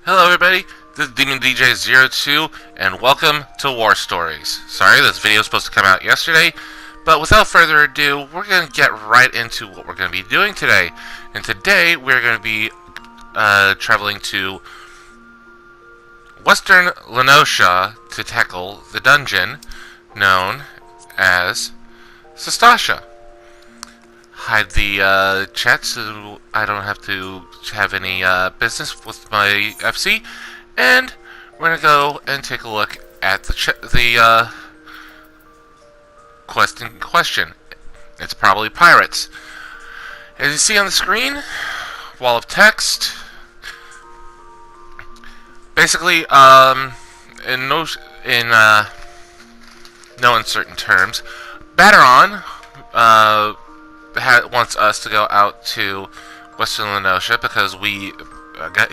Hello everybody, this is Demon DJ02, and welcome to War Stories. Sorry, this video is supposed to come out yesterday, but without further ado, we're going to get right into what we're going to be doing today. And today, we're going to be traveling to Western Lenosha to tackle the dungeon known as Sastasha. Hide the chat so I don't have to have any business with my FC, and we're gonna go and take a look at the quest in question. It's probably pirates. As you see on the screen, wall of text. Basically, in no uncertain terms, Batteron wants us to go out to Western Lenosha because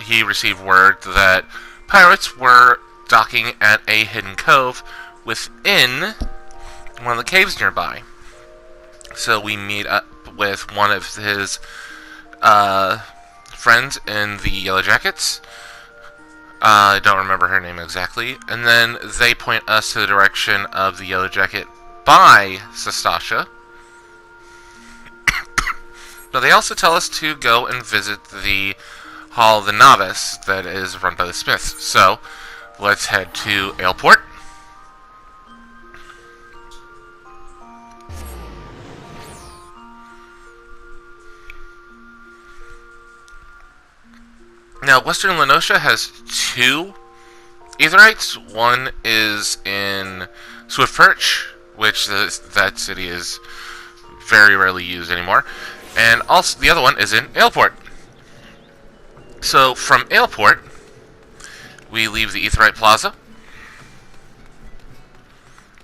he received word that pirates were docking at a hidden cove within one of the caves nearby. So we meet up with one of his friends in the Yellow Jackets. I don't remember her name exactly. And then they point us to the direction of the Yellow Jacket by Sastasha. But they also tell us to go and visit the Hall of the Novice that is run by the Smiths. So, let's head to Aleport. Now, Western Lenosha has two Aetherites. One is in Swiftperch, which that city is very rarely used anymore. And also, the other one is in Aleport. So, from Aleport, we leave the Aetherite Plaza,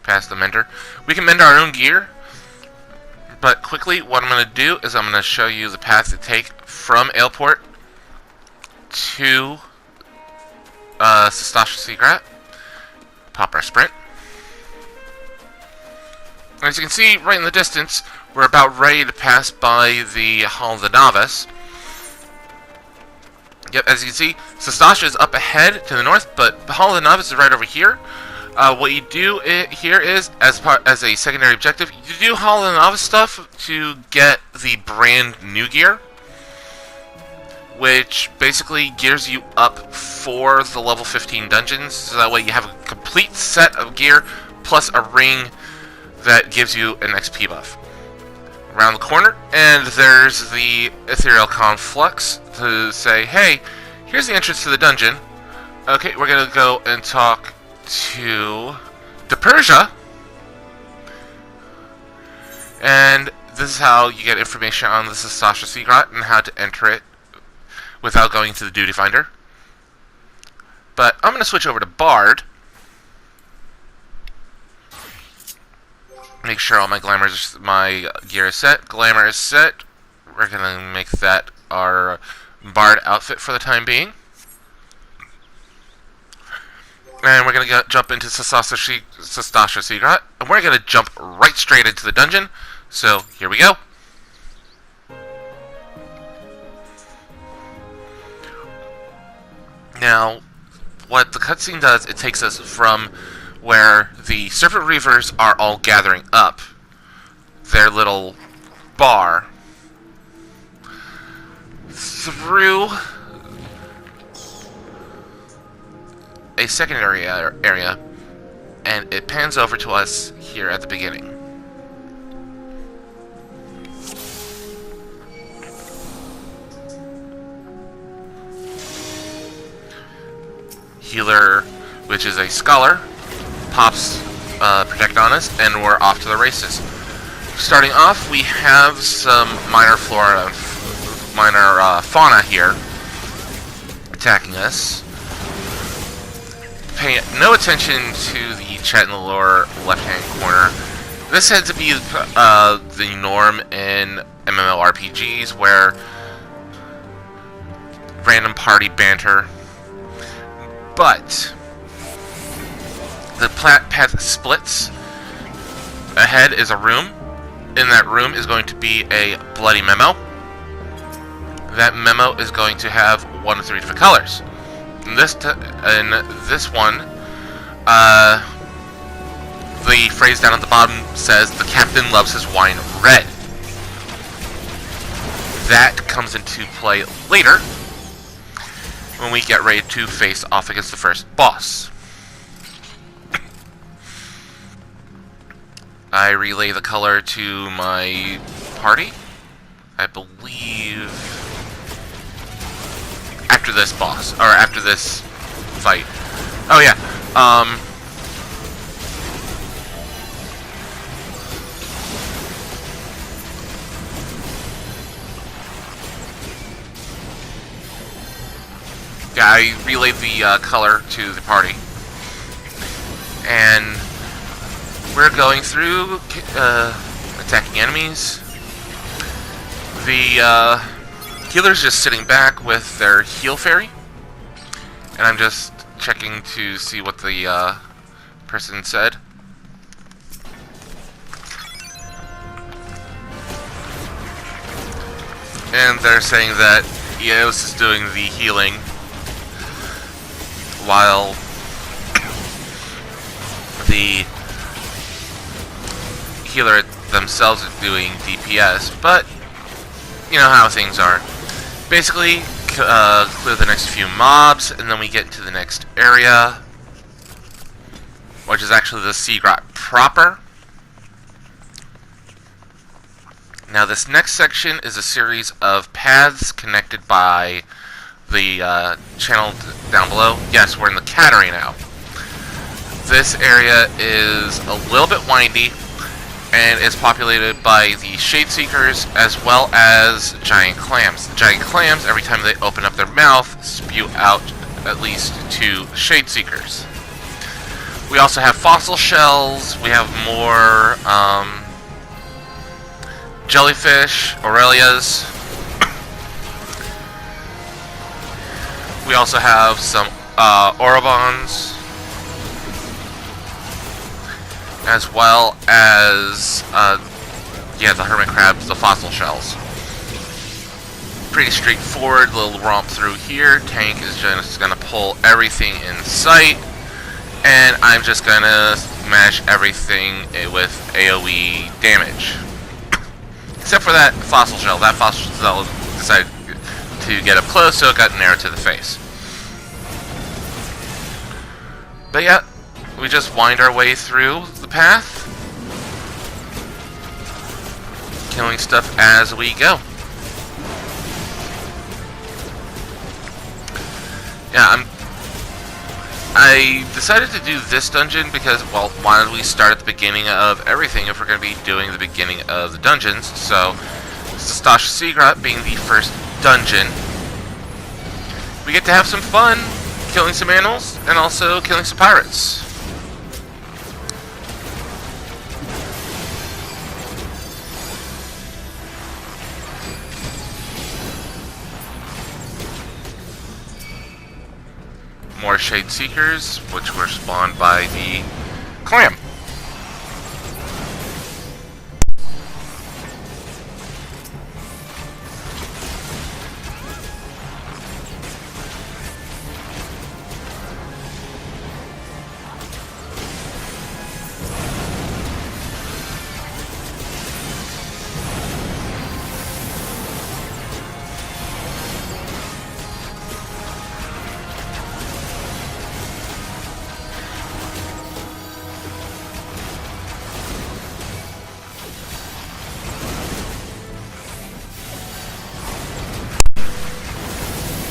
past the Mender. We can mend our own gear, but quickly, what I'm going to do is I'm going to show you the path to take from Aleport to Sastasha Seagrott. Pop our sprint. As you can see, right in the distance, we're about ready to pass by the Hall of the Novice. Yep, as you can see, Sastasha is up ahead to the north, but the Hall of the Novice is right over here. What you do here is, as a secondary objective, you do Hall of the Novice stuff to get the brand new gear, which basically gears you up for the level 15 dungeons, so that way you have a complete set of gear, plus a ring that gives you an XP buff. Around the corner, and there's the Ethereal Conflux to say, hey, here's the entrance to the dungeon. Okay, we're gonna go and talk to Persia, and this is how you get information on the Sastasha Seagrott and how to enter it without going to the Duty Finder. But I'm gonna switch over to Bard. Make sure all my gear is set. Glamour is set. We're gonna make that our Bard outfit for the time being. And we're gonna jump into Sastasha Seagrott, and we're gonna jump right straight into the dungeon. So here we go. Now, what the cutscene does, it takes us from where the Serpent Reavers are all gathering up their little bar through a secondary area, and it pans over to us here at the beginning. Healer, which is a scholar, pops protect on us, and we're off to the races. Starting off, we have some minor fauna here attacking us. Pay no attention to the chat in the lower left-hand corner. This tends to be the norm in MMORPGs, where random party banter. But the path splits. Ahead is a room. In that room is going to be a bloody memo. That memo is going to have one of three different colors. In this one, the phrase down at the bottom says, "The captain loves his wine red." That comes into play later when we get ready to face off against the first boss. I relay the color to my party, I believe, after this boss, or after this fight. Oh yeah, I relayed the color to the party, and we're going through attacking enemies. The healer's just sitting back with their heal fairy, and I'm just checking to see what the person said. And they're saying that Eos is doing the healing while the healer themselves are doing DPS, but you know how things are. Basically, clear the next few mobs, and then we get into the next area, which is actually the Seagrott proper. Now this next section is a series of paths connected by the channel down below. Yes, we're in the Cattery now. This area is a little bit windy, and is populated by the Shade Seekers as well as giant clams. The giant clams, every time they open up their mouth, spew out at least 2 Shade Seekers. We also have fossil shells, we have more jellyfish, Aurelias. We also have some Orobons, as well as yeah, the hermit crabs, the fossil shells. Pretty straightforward little romp through here. Tank is just gonna pull everything in sight, and I'm just gonna smash everything with AoE damage. Except for that fossil shell. That fossil shell decided to get up close, so it got an arrow to the face. But yeah, we just wind our way through the path, killing stuff as we go. Yeah, I decided to do this dungeon because, well, why did we start at the beginning of everything if we're going to be doing the beginning of the dungeons? So, Sastasha Seagrott being the first dungeon, we get to have some fun killing some animals and also killing some pirates. More Shade Seekers, which were spawned by the clam.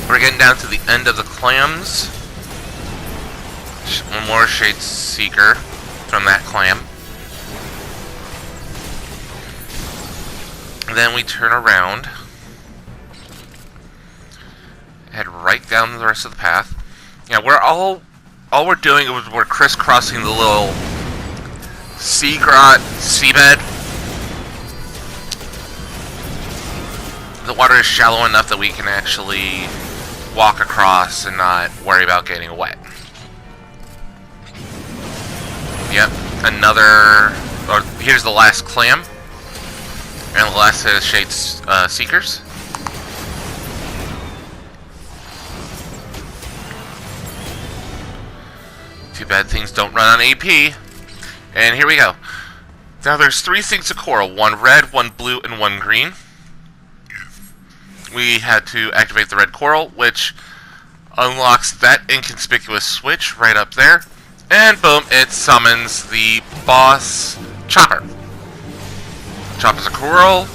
We're getting down to the end of the clams. One more Shade Seeker from that clam. And then we turn around, head right down the rest of the path. Yeah, we're all we're doing is we're crisscrossing the little Seagrott seabed. The water is shallow enough that we can actually walk across and not worry about getting wet. Yep, here's the last clam, and the last set of Shade Seekers. Too bad things don't run on AP. And here we go. Now there's 3 things of coral. 1 red, 1 blue, and 1 green. We had to activate the red coral, which unlocks that inconspicuous switch right up there. And boom, it summons the boss Chopper. Chopper's a coral.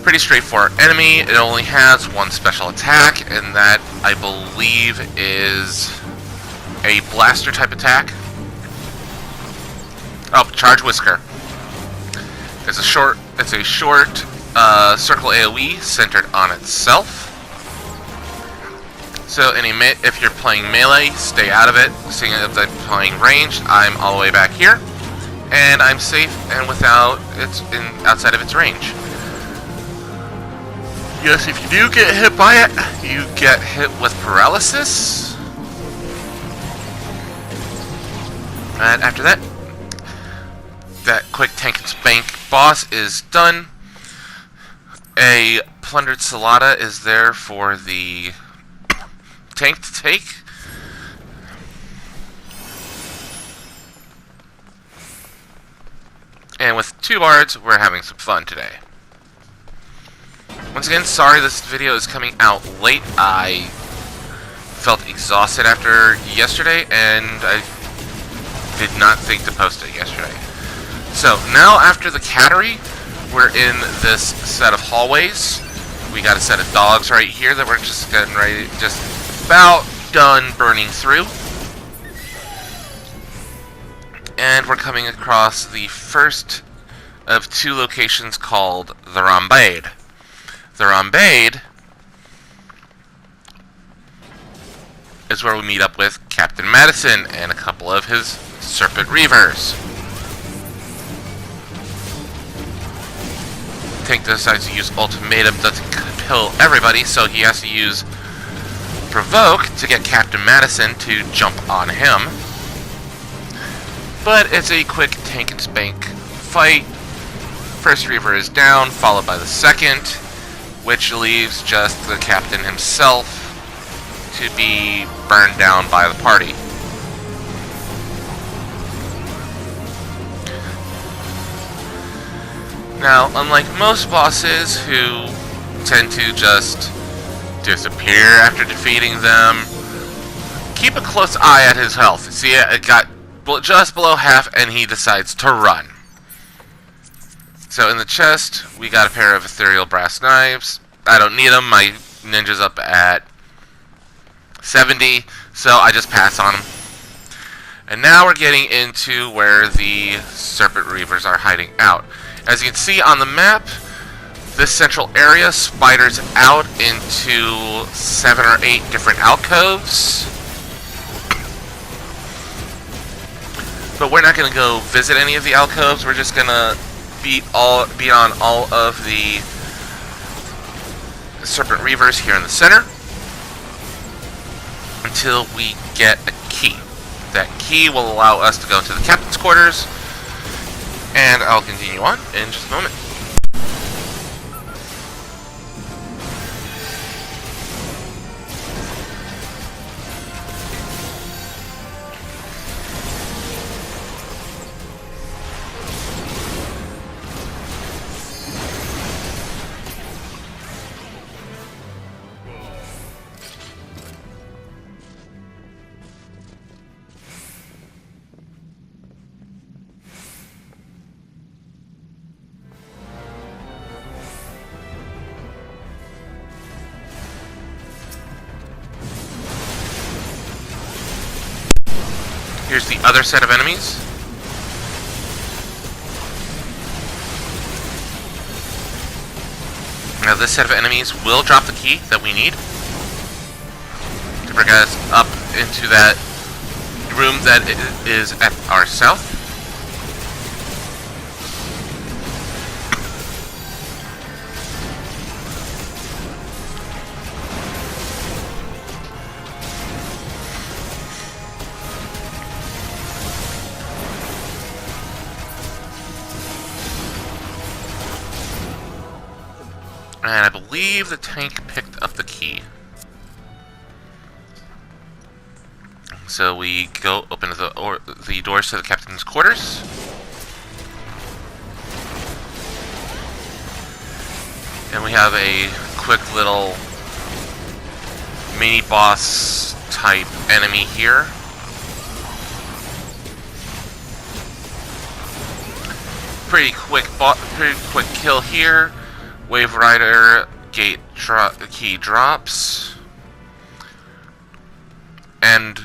Pretty straightforward enemy. It only has 1 special attack, and that, I believe, is a blaster type attack. Oh, Charge Whisker. It's a short circle AoE centered on itself. So if you're playing melee, stay out of it. Seeing if I'm playing ranged, I'm all the way back here, and I'm safe and outside of its range. Yes, if you do get hit by it, you get hit with paralysis. And after that, that quick tank and spank boss is done. A plundered Salada is there for the tank to take. And with 2 bards, we're having some fun today. Once again, sorry this video is coming out late. I felt exhausted after yesterday, and I did not think to post it yesterday. So, now after the cattery, we're in this set of hallways. We got a set of dogs right here that we're just getting ready, just about done burning through. And we're coming across the first of 2 locations called the Rambade. The Rambade is where we meet up with Captain Madison and a couple of his Serpent Reavers. Tank decides to use Ultimatum, doesn't kill everybody, so he has to use Provoke to get Captain Madison to jump on him. But it's a quick tank and spank fight. First Reaver is down, followed by the second, which leaves just the captain himself to be burned down by the party. Now, unlike most bosses who tend to just disappear after defeating them, keep a close eye at his health. See, it got just below half and he decides to run. So in the chest, we got a pair of ethereal brass knives. I don't need them. My ninja's up at 70, so I just pass on them. And now we're getting into where the Serpent Reavers are hiding out. As you can see on the map, this central area spiders out into 7 or 8 different alcoves. But we're not going to go visit any of the alcoves. We're just going to beat on all of the Serpent Reavers here in the center until we get a key. That key will allow us to go to the captain's quarters, and I'll continue on in just a moment. Here's the other set of enemies. Now this set of enemies will drop the key that we need to bring us up into that room that is at our south. And I believe the tank picked up the key. So we go open the doors to the captain's quarters. And we have a quick little mini boss type enemy here. Pretty quick kill here. Wave Rider gate key drops. And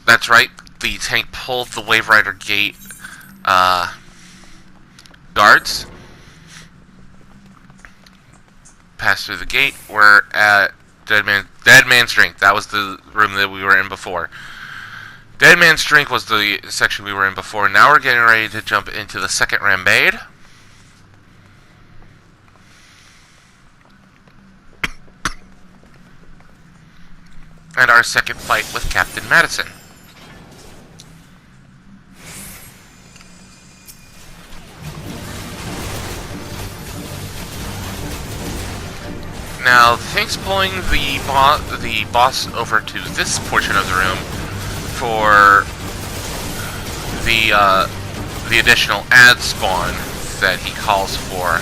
that's right, the tank pulled the Wave Rider gate guards. Pass through the gate. We're at Dead Man's Drink. That was the room that we were in before. Dead Man's Drink was the section we were in before. Now we're getting ready to jump into the second Rambade. And our second fight with Captain Madison. Now, the thing's pulling the boss over to this portion of the room for the additional ad spawn that he calls for.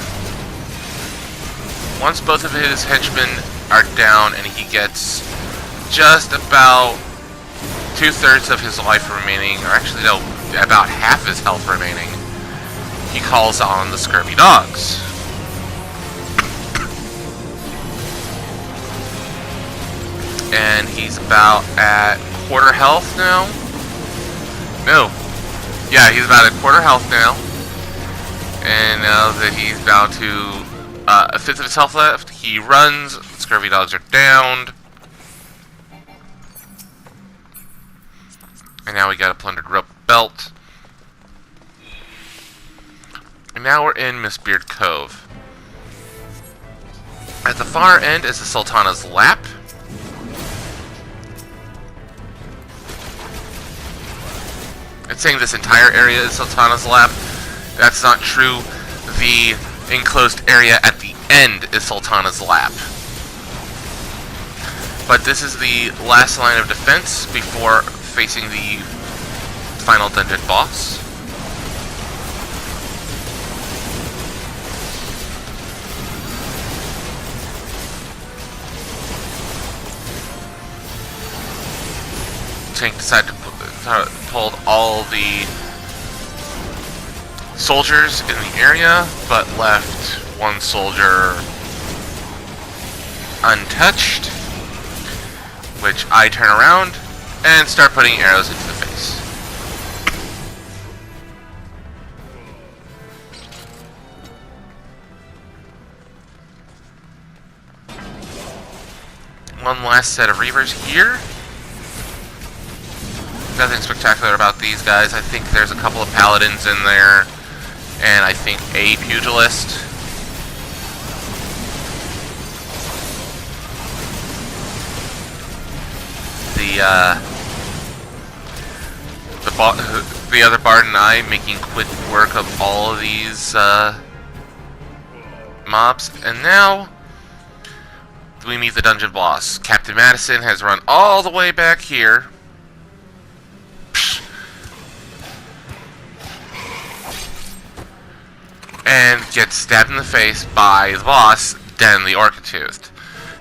Once both of his henchmen are down and he gets just about 2/3 of his life remaining, or actually no, about half his health remaining, he calls on the Scurvy Dogs. And he's about at quarter health now. No. Yeah, he's about at quarter health now. And now that he's down to a fifth of his health left, he runs. The Scurvy Dogs are downed. And now we got a plundered rope belt. And now we're in Mistbeard Cove. At the far end is the Sultana's Lap. It's saying this entire area is Sultana's Lap. That's not true. The enclosed area at the end is Sultana's Lap. But this is the last line of defense before facing the final dungeon boss. Tank decided to pull all the soldiers in the area, but left one soldier untouched, which I turn around and start putting arrows into the face. One last set of Reavers here. Nothing spectacular about these guys. I think there's a couple of paladins in there, and I think a pugilist. The other bard and I making quick work of all of these mobs, and now we meet the dungeon boss. Captain Madison has run all the way back here. And gets stabbed in the face by the boss, Den the Orcatoothed.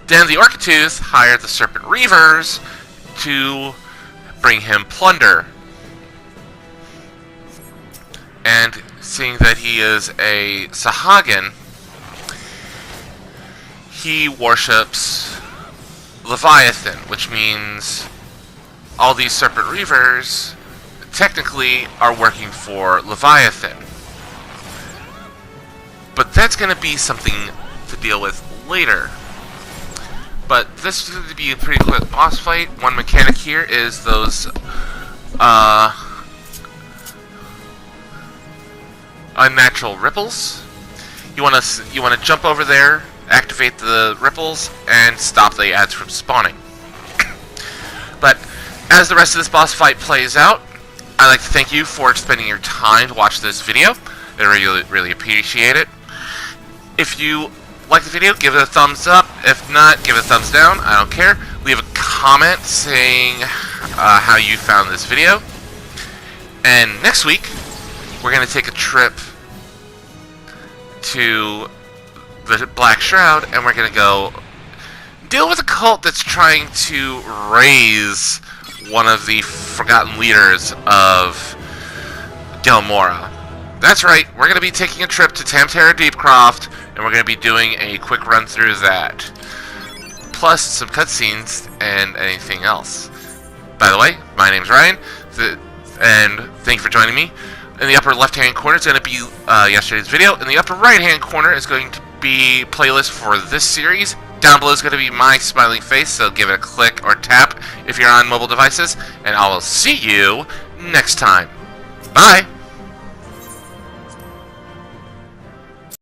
Den the Orcatoothed hired the Serpent Reavers to bring him plunder. And seeing that he is a Sahagin, he worships Leviathan, which means all these Serpent Reavers technically are working for Leviathan. But that's going to be something to deal with later. But this is going to be a pretty quick boss fight. One mechanic here is those unnatural ripples. You want to jump over there, activate the ripples, and stop the ads from spawning. But as the rest of this boss fight plays out, I'd like to thank you for spending your time to watch this video. I really appreciate it. If you like the video, give it a thumbs up. If not, give it a thumbs down. I don't care. Leave a comment saying how you found this video. And next week, we're going to take a trip to the Black Shroud, and we're going to go deal with a cult that's trying to raise one of the forgotten leaders of Delmora. That's right, we're going to be taking a trip to Tamtara Deepcroft, and we're going to be doing a quick run through that. Plus some cutscenes and anything else. By the way, my name's Ryan, and thank you for joining me. In the upper left-hand corner is going to be yesterday's video. In the upper right-hand corner is going to be playlist for this series. Down below is going to be my smiling face, so give it a click or tap if you're on mobile devices. And I will see you next time. Bye!